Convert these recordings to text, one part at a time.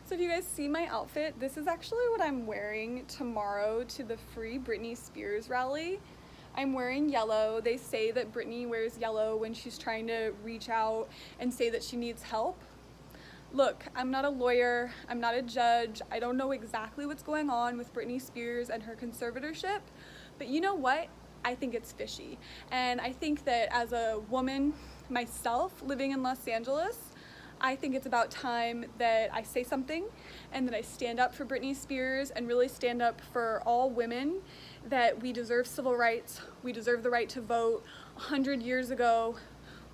So if you guys see my outfit, this is actually what I'm wearing tomorrow to the Free Britney Spears rally. I'm wearing yellow. They say that Britney wears yellow when she's trying to reach out and say that she needs help. Look, I'm not a lawyer, I'm not a judge, I don't know exactly what's going on with Britney Spears and her conservatorship, but you know what? I think it's fishy. And I think that as a woman myself living in Los Angeles, I think it's about time that I say something and that I stand up for Britney Spears and really stand up for all women, that we deserve civil rights, we deserve the right to vote. 100 years ago,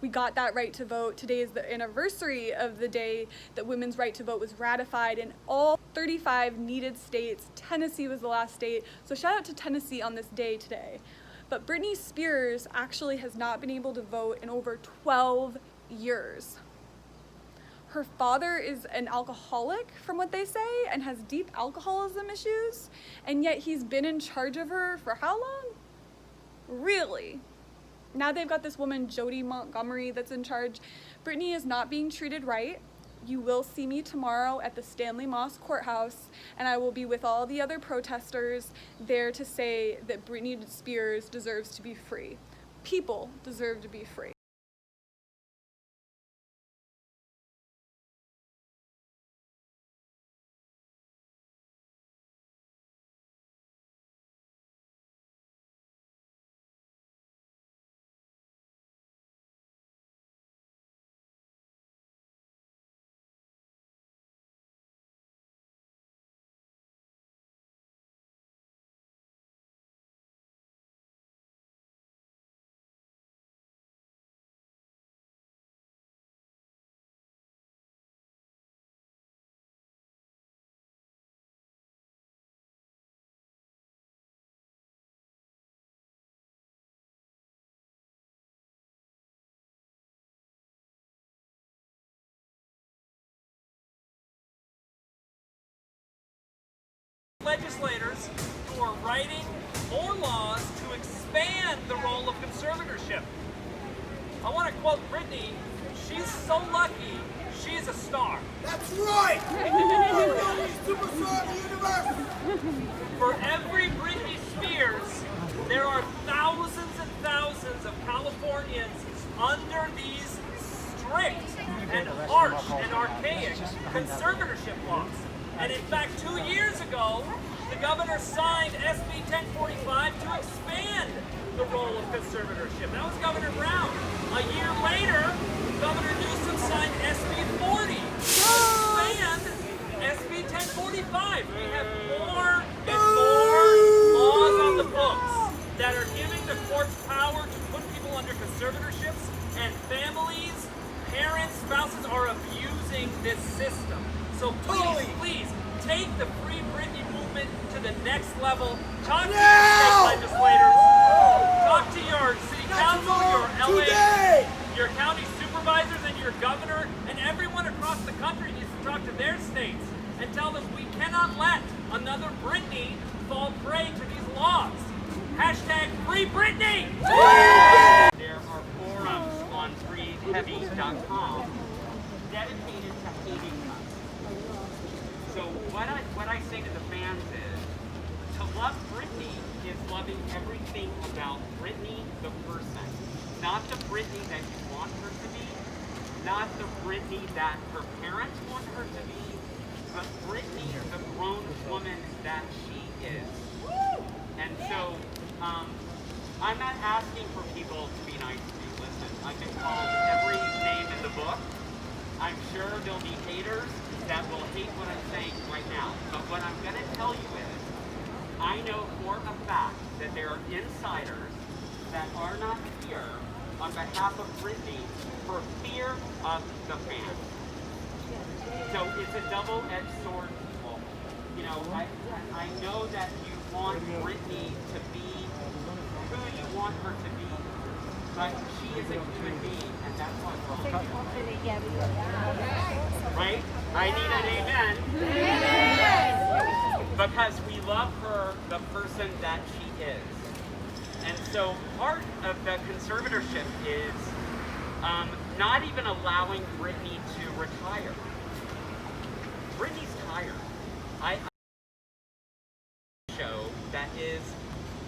we got that right to vote. Today is the anniversary of the day that women's right to vote was ratified in all 35 needed states. Tennessee was the last state, so shout out to Tennessee on this day today. But Britney Spears actually has not been able to vote in over 12 years. Her father is an alcoholic, from what they say, and has deep alcoholism issues, and yet he's been in charge of her for how long? Really? Now they've got this woman, Jody Montgomery, that's in charge. Britney is not being treated right. You will see me tomorrow at the Stanley Mosk Courthouse, and I will be with all the other protesters there to say that Britney Spears deserves to be free. People deserve to be free. Legislators who are writing more laws to expand the role of conservatorship. I want to quote Britney. She's so lucky she's a star. That's right! Superstar of the universe! For every Britney Spears, there are thousands and thousands of Californians under these strict and harsh and archaic conservatorship laws. And in fact, 2 years ago, the governor signed SB 1045 to expand the role of conservatorship. That was Governor Brown. A year later, Governor Newsom signed SB 40 to expand SB 1045. We have more and more laws on the books that are giving the courts power to put people under conservatorships, and families, parents, spouses are abusing this system. So please, take the Free Britney movement to the next level. Talk to your state legislators. Talk to your city council, your LA, your county supervisors, and your governor, and everyone across the country needs to talk to their states and tell them we cannot let another Britney fall prey to these laws. Hashtag Free Britney! There are forums on freeheavies.com dedicated to hating us. So what I say to the fans is, to love Britney is loving everything about Britney the person. Not the Britney that you want her to be, not the Britney that her parents want her to be, but Britney, the grown woman that she is. And so, I'm not asking for people to be nice to me. Listen, I've been called every name in the book. I'm sure there'll be haters that will hate what I'm saying right now. But what I'm going to tell you is, I know for a fact that there are insiders that are not here on behalf of Britney for fear of the fans. So it's a double-edged sword, people. You know, I know that you want Britney to be who you want her to be, but she is a human being, and that's what's wrong. Right? I need an amen. Because we love her, the person that she is. And so part of the conservatorship is not even allowing Britney to retire. Britney's retired. I show that is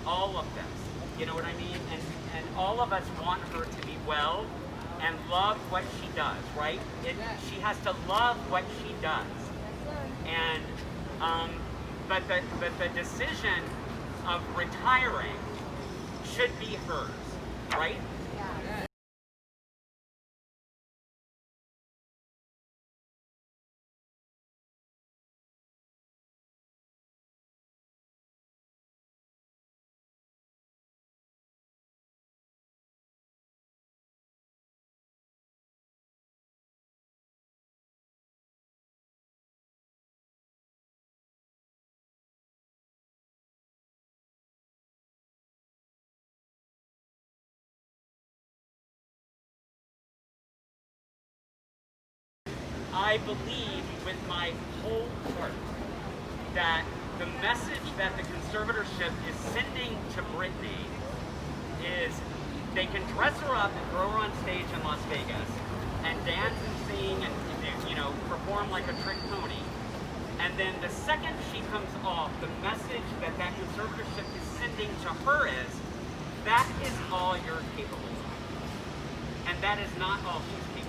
all of this. You know what I mean? And all of us want her to be well and love what she does, right? She has to love what she does. And but the decision of retiring should be hers, right? I believe with my whole heart that the message that the conservatorship is sending to Britney is they can dress her up and throw her on stage in Las Vegas and dance and sing and perform like a trick pony. And then the second she comes off, the message that conservatorship is sending to her is, that is all you're capable of. And that is not all she's capable of.